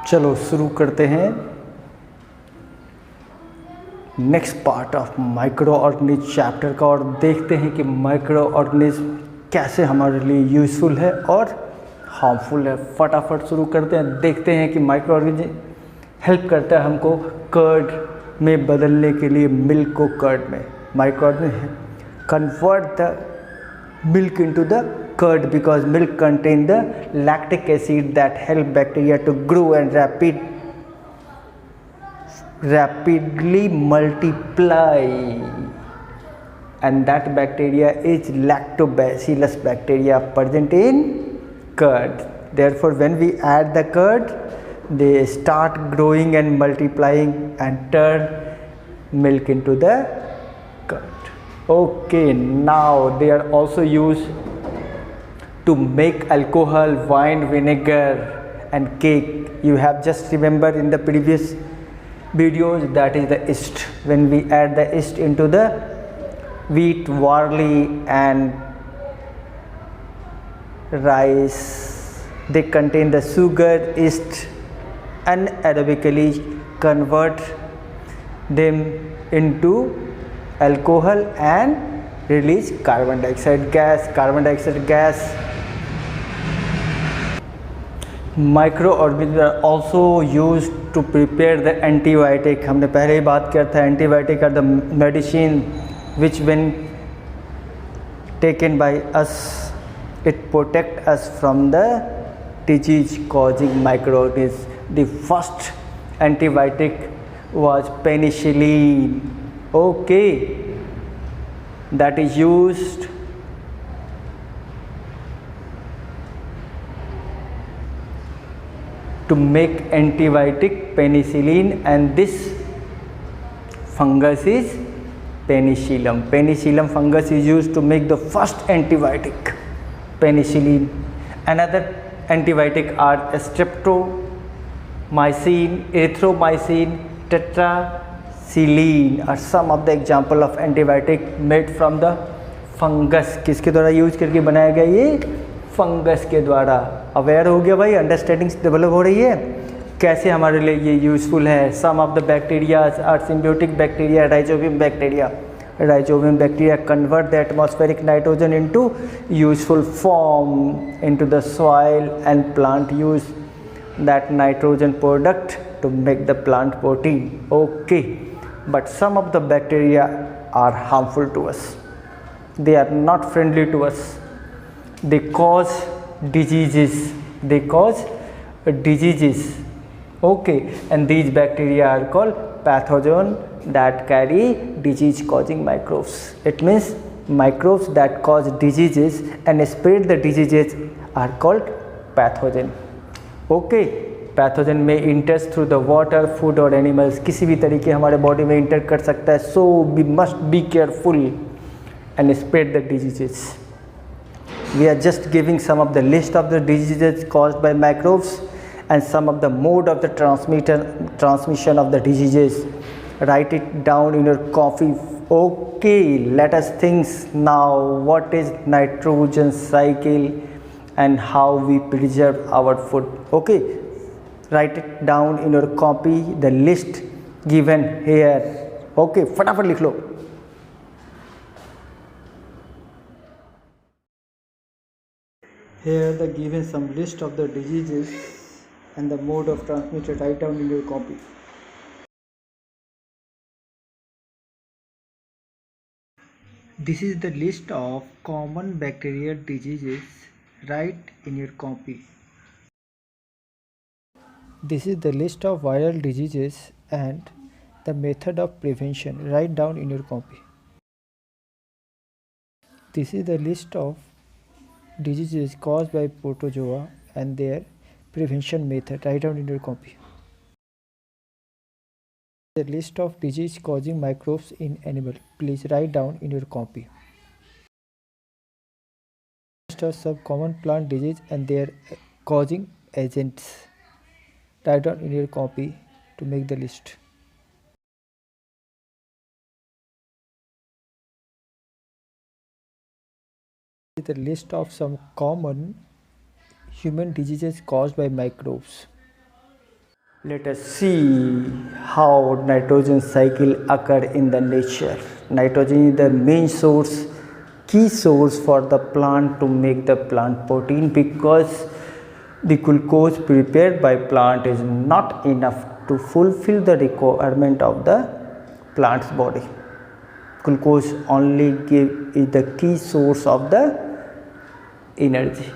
चलो शुरू करते हैं next part of micro organism chapter का और देखते हैं कि माइक्रो ऑर्गेनिज्म कैसे हमारे लिए यूज़फुल है और हार्मफुल है। फटाफट शुरू करते हैं, देखते हैं कि माइक्रो ऑर्गेनिज्म हेल्प करता है हमको कर्ड में बदलने के लिए, मिल्क को कर्ड में। Micro organism convert the milk into the curd because milk contain the lactic acid that help bacteria to grow and rapidly multiply, and that bacteria is lactobacillus bacteria present in curd. Therefore when we add the curd, they start growing and multiplying and turn milk into the curd. Okay, now they are also used to make alcohol, wine, vinegar and cake. You have just remembered in the previous videos, that is the yeast. When we add the yeast into the wheat, barley and rice, they contain the sugar. Yeast anaerobically convert them into alcohol and release carbon dioxide gas. Microorganisms are also used to prepare the antibiotic. हमने पहले ही बात किया था, antibiotic are the medicine which when taken by us, it protect us from the disease causing microorganisms. The first antibiotic was penicillin. Okay, that is used to make antibiotic penicillin, and this fungus is penicillium. Penicillium fungus is used to make the first antibiotic, penicillin. Another antibiotic are streptomycin, erythromycin, tetracycline are some of the example of antibiotic made from the fungus. किसके द्वारा use करके बनाया गया? ये fungus के द्वारा। Aware हो गया भाई, अंडरस्टैंडिंग डेवलप हो रही है कैसे हमारे लिए ये यूज़फुल है। Some of the bacteria are symbiotic bacteria, rhizobium bacteria. Rhizobium bacteria convert the atmospheric nitrogen into useful form into the soil, and plant use that nitrogen product to make the plant protein. Okay, but some of the bacteria are harmful to us. They are not friendly to us. They cause diseases. Okay, and these bacteria are called pathogen that carry disease causing microbes. It means microbes that cause diseases and spread the diseases are called pathogen. Okay, pathogen may enter through the water, food or animals. किसी भी तरीके हमारे body में inter कर सकता है, so we must be careful and spread the diseases. We are just giving some of the list of the diseases caused by microbes and some of the mode of the transmission of the diseases. Write it down in your copy. Okay, let us think now what is nitrogen cycle and how we preserve our food. Okay, write it down in your copy, the list given here. Okay, फटाफट लिख लो। Here the given some list of the diseases and the mode of transmission. Write down in your copy. This is the list of common bacterial diseases. Write in your copy. This is the list of viral diseases and the method of prevention. Write down in your copy. This is the list of diseases caused by protozoa and their prevention method. Write down in your copy. The list of disease causing microbes in animal. Please write down in your copy. List of some common plant disease and their causing agents. Write down in your copy to make the list. The list of some common human diseases caused by microbes. Let us see how nitrogen cycle occur in the nature. Nitrogen is the main source, key source for the plant to make the plant protein, because the glucose prepared by plant is not enough to fulfill the requirement of the plant's body. Glucose only is the key source of the energy,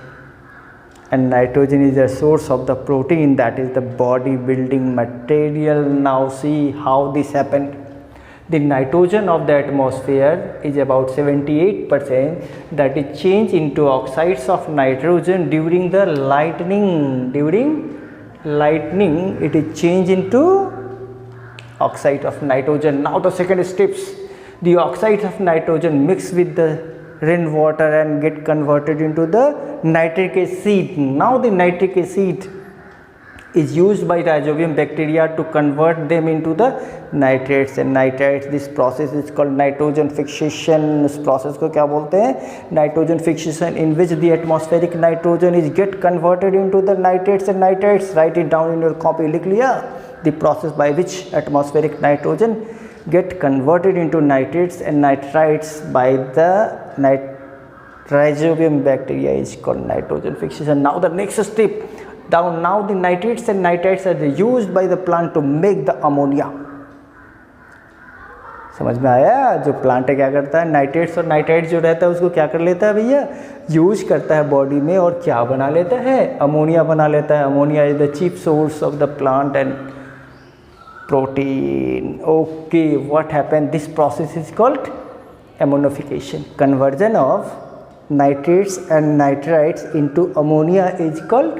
and nitrogen is the source of the protein, that is the body building material. Now see how this happened. The nitrogen of the atmosphere is about 78%, that is changed into oxides of nitrogen during the lightning. During lightning it is changed into oxide of nitrogen. Now the second steps, the oxides of nitrogen mix with the rainwater and get converted into the nitric acid. Now the nitric acid is used by rhizobium bacteria to convert them into the nitrates and nitrites. This process is called nitrogen fixation. इस process को क्या बोलते हैं? Nitrogen fixation, in which the atmospheric nitrogen is get converted into the nitrates and nitrites. Write it down in your copy. लिख लिया? The process by which atmospheric nitrogen get converted into nitrates and nitrites by the rhizobium bacteria is called nitrogen fixation. Now the next step, now the nitrates and nitrites are used by the plant to make the ammonia. समझ में आया? जो plant क्या करता है, nitrates और nitrites जो रहता है उसको क्या कर लेता है भैया, यूज करता है बॉडी में, और क्या बना लेता है, अमोनिया बना लेता है. Ammonia is the chief source of the plant and protein. Okay, what happened? This process is called ammonification. Conversion of nitrates and nitrites into ammonia is called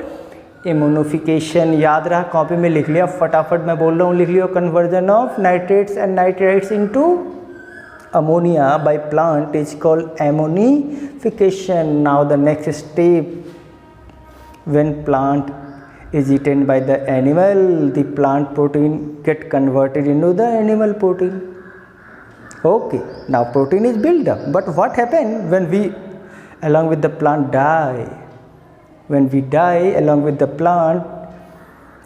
ammonification. याद रहा, कॉपी में लिख लिया, फटाफट मैं बोल रहा हूँ लिख लियो. Conversion of nitrates and nitrites into ammonia by plant is called ammonification. Now the next step, when plant is eaten by the animal, the plant protein get converted into the animal protein. Okay, now protein is built up. But what happened when we along with the plant die? When we die along with the plant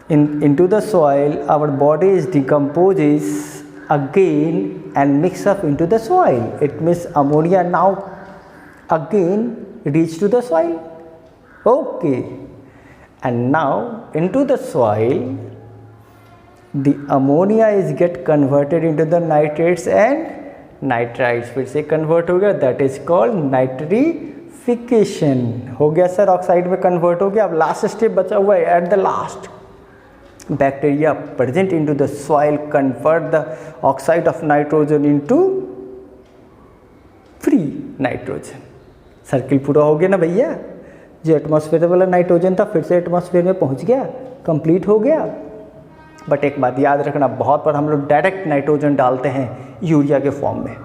into the soil, our body decomposes again and mix up into the soil. It means ammonia now again reach to the soil. Okay, and now into the soil the ammonia is get converted into the nitrates and nitrites. फिर से convert हो गया, that is called nitrification. हो गया sir, oxide में convert हो गया. अब लास्ट स्टेप बचा हुआ है, at the last bacteria present into the soil convert the oxide of nitrogen into free nitrogen. Circle पूरा हो गया ना भैया. जो एटमॉस्फेयर वाला नाइट्रोजन था फिर से एटमॉस्फेयर में पहुंच गया, कंप्लीट हो गया. बट एक बात याद रखना, बहुत बार हम लोग डायरेक्ट नाइट्रोजन डालते हैं यूरिया के फॉर्म में.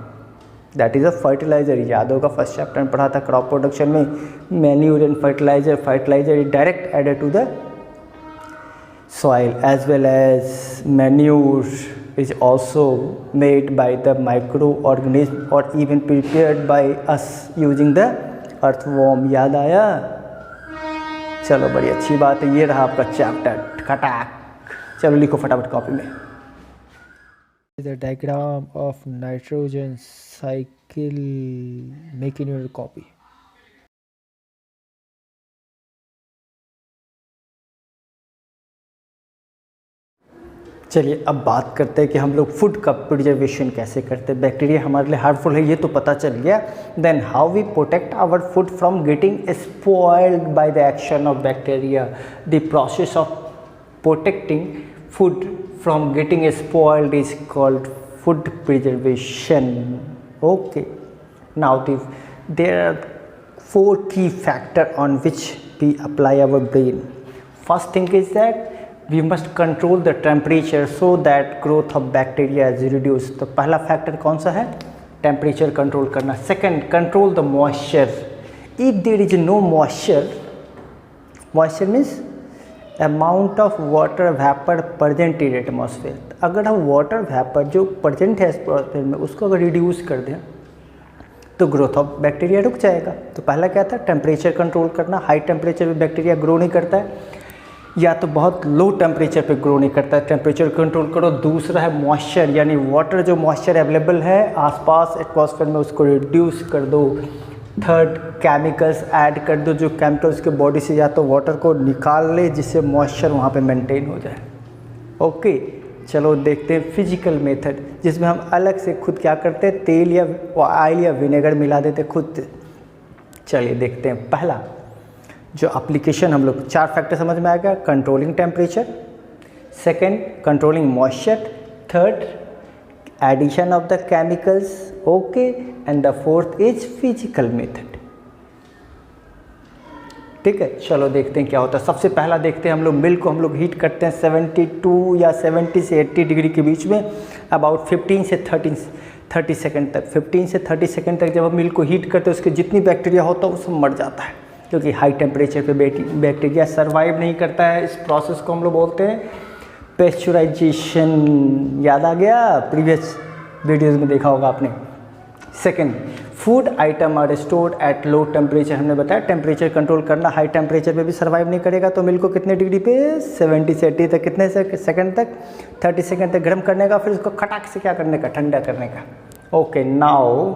That is a fertiliser. याद होगा फर्स्ट चैप्टर में पढ़ा था क्रॉप प्रोडक्शन में, manure and fertiliser. Fertiliser is direct added to the soil, as well as manure is also made by the microorganism or even prepared by us using the earthworm. याद आया? चलो बड़ी अच्छी बात है, ये रहा आपका चैप्टर खटाक. चलो लिखो फटाफट कॉपी में. The diagram of nitrogen cycle, make in your copy. चलिए अब बात करते हैं कि हम लोग फूड का प्रिजर्वेशन कैसे करते हैं. बैक्टीरिया हमारे लिए हार्मफुल है ये तो पता चल गया. Then how we protect our food from getting spoiled by the action of bacteria. The process of protecting food from getting spoiled is called food preservation. Okay, now there are 4 key factors on which we apply our brain. First thing is that we must control the temperature so that growth of bacteria is reduced. तो पहला factor कौन सा है? Temperature control करना. Second, control the moisture. If there is no moisture, moisture means amount of water vapour present in atmosphere. अगर हम water vapour जो present है एटमॉस्फेयर में उसको अगर रिड्यूस कर दें तो ग्रोथ ऑफ बैक्टीरिया रुक जाएगा. तो पहला क्या था? टेम्परेचर कंट्रोल करना. हाई टेम्परेचर में बैक्टीरिया ग्रो नहीं करता है. या तो बहुत लो टेम्परेचर पे ग्रो नहीं करता है, टेम्परेचर कंट्रोल करो। दूसरा है मॉइस्चर, यानी वाटर जो मॉइस्चर अवेलेबल है आसपास एटमॉस्फेयर में उसको रिड्यूस कर दो। थर्ड, केमिकल्स ऐड कर दो जो केमिकल्स के बॉडी से या तो वाटर को निकाल ले जिससे मॉइस्चर वहाँ पे मेंटेन हो जाए। ओके, चलो देखते हैं फिजिकल मेथड जिसमें हम अलग से खुद क्या करते हैं, तेल या ऑयल या विनेगर मिला देते खुद। चलिए देखते हैं। पहला जो एप्लीकेशन हम लोग 4 फैक्टर समझ में आएगा, controlling temperature, second controlling moisture, third edition of the chemicals, okay, and the fourth is physical method. ठीक है, चलो देखते हैं क्या होता है। सबसे पहला देखते हैं हम लोग मिल्क को हम लोग हीट करते हैं 72 या 70 से 80 डिग्री के बीच में अबाउट 15 से 30 सेकंड तक। 15 से 30 सेकंड तक जब हम मिल्क को हीट करते हैं उसके जितनी बैक्टीरिया होता है वो सब मर जाता है, क्योंकि हाई टेम्परेचर पे बैक्टीरिया सर्वाइव नहीं करता है। इस प्रोसेस को हम लोग बोलते हैं पेस्चुराइजेशन। याद आ गया, प्रीवियस वीडियोज़ में देखा होगा आपने। Second, food item are stored at low temperature. हमने बताया टेम्परेचर कंट्रोल करना, हाई टेम्परेचर पे भी सर्वाइव नहीं करेगा तो मिल्क को कितने डिग्री पे, 70 से 80 तक, कितने सेकंड तक, 30 सेकंड तक गर्म करने का, फिर उसको खटाक से क्या करने का, ठंडा करने का। Okay, now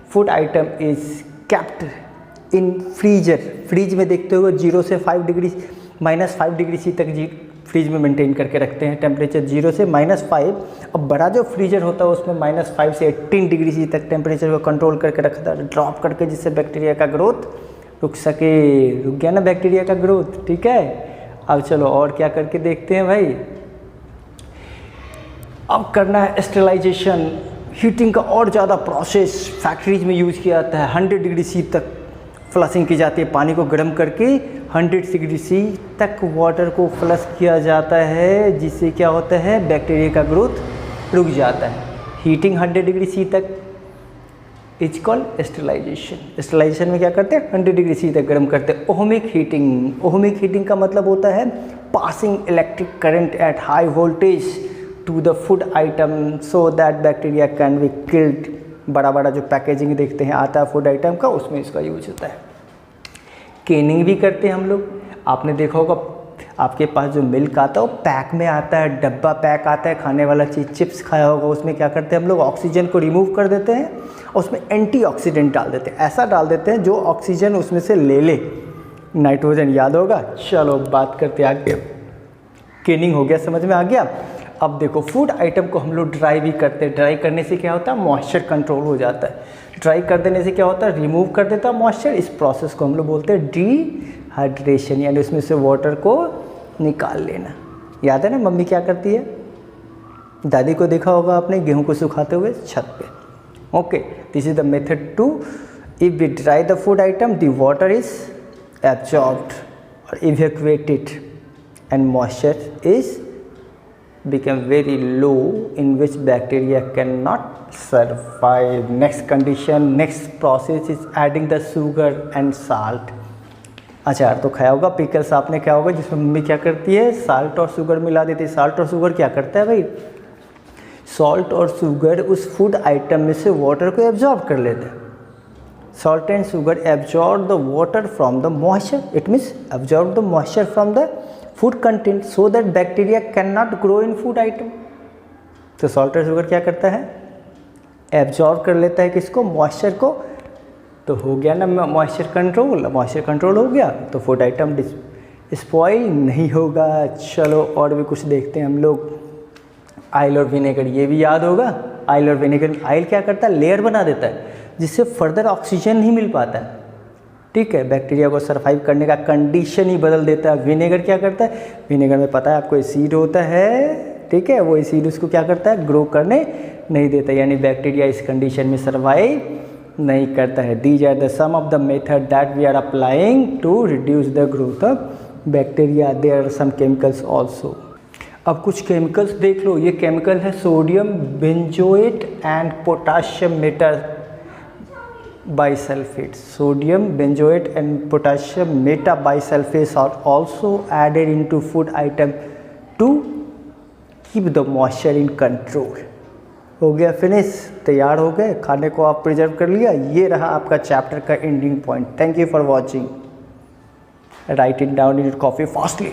food item is kept in freezer. Fridge में देखते हो 0 से 5 डिग्री -5 डिग्री सी तक फ्रीज में मेंटेन करके रखते हैं टेम्परेचर 0 से -5। अब बड़ा जो फ्रीजर होता है उसमें -5 से 18 डिग्री सी तक टेम्परेचर को कंट्रोल करके रखता है, ड्रॉप करके, जिससे बैक्टीरिया का ग्रोथ रुक सके। रुक गया ना बैक्टीरिया का ग्रोथ, ठीक है। अब चलो और क्या करके देखते हैं भाई। अब करना है स्टेरिलाइजेशन, हीटिंग का और ज़्यादा प्रोसेस फैक्ट्रीज में यूज़ किया जाता है। 100 डिग्री सी तक फ्लशिंग की जाती है, पानी को गर्म करके 100 डिग्री सी तक वाटर को फ्लश किया जाता है, जिससे क्या होता है, बैक्टीरिया का ग्रोथ रुक जाता है। हीटिंग 100 डिग्री सी तक इज कॉल्ड स्टेरिलाइजेशन। स्टेरिलाइजेशन में क्या करते हैं, 100 डिग्री सी तक गर्म करते हैं। ओहमिक हीटिंग, ओहमिक हीटिंग का मतलब होता है passing electric current at high voltage to the food item so that bacteria can be killed. बड़ा बड़ा जो पैकेजिंग देखते हैं आता है फूड आइटम का, उसमें इसका यूज होता है। केनिंग भी करते हैं हम लोग। आपने देखा होगा आपके पास जो मिल्क आता है वो पैक में आता है, डब्बा पैक आता है, खाने वाला चीज़, चिप्स खाया होगा, उसमें क्या करते हैं हम लोग, ऑक्सीजन को रिमूव कर देते हैं और उसमें एंटीऑक्सीडेंट डाल देते हैं। ऐसा डाल देते हैं जो ऑक्सीजन उसमें से ले ले, नाइट्रोजन, याद होगा। चलो बात करते आगे। केनिंग हो गया, समझ में आ गया। अब देखो फूड आइटम को हम लोग ड्राई भी करते हैं। ड्राई करने से क्या होता है, मॉइस्चर कंट्रोल हो जाता है। ड्राई कर देने से क्या होता है, रिमूव कर देता है मॉइस्चर। इस प्रोसेस को हम लोग बोलते हैं डिहाइड्रेशन, यानी उसमें से वाटर को निकाल लेना। याद है ना मम्मी क्या करती है, दादी को देखा होगा आपने गेहूं को सुखाते हुए छत पे। Okay, this is the method 2। If we dry the food item the water is absorbed और evacuated and moisture is become very low in which bacteria cannot survive. Next condition, next process is adding the sugar and salt. अचार तो खाया होगा, pickles आपने खाया होगा, जिसमें mummy क्या करती है, साल्ट और शुगर मिला देती है। साल्ट और शुगर क्या करता है भाई, सॉल्ट और शुगर उस फूड आइटम में से वाटर को एब्जॉर्ब कर लेते हैं। Salt and sugar absorb the water from the moisture, it means absorb the moisture from the food content so that bacteria can not grow in food item. तो salt और sugar क्या करता है, absorb कर लेता है किसको, मॉइस्चर को। तो हो गया ना मॉइस्चर कंट्रोल। मॉइस्चर कंट्रोल हो गया तो फूड आइटम स्पॉइल नहीं होगा। चलो और भी कुछ देखते हैं हम लोग। ऑयल और विनेगर, ये भी याद होगा। ऑयल और विनेगर, ऑयल क्या करता है, लेयर बना देता है जिससे फर्दर ऑक्सीजन नहीं मिल पाता है, ठीक है, बैक्टीरिया को सर्वाइव करने का कंडीशन ही बदल देता है। विनेगर क्या करता है, विनेगर में पता है आपको एसिड होता है, ठीक है, वो एसिड उसको क्या करता है, ग्रो करने नहीं देता, यानी बैक्टीरिया इस कंडीशन में सर्वाइव नहीं करता है। These are the some of the method that we are applying to reduce the growth of bacteria. There are some chemicals also. अब कुछ केमिकल्स देख लो। ये केमिकल है sodium benzoate and potassium meta bisulfate. Sodium benzoate and potassium meta bisulfates are also added into food item to keep the moisture in control. हो गया finish, तैयार हो गए, खाने को आप प्रिजर्व कर लिया। ये रहा आपका चैप्टर का ending point. Thank you for watching. Right it down in your copy fastly.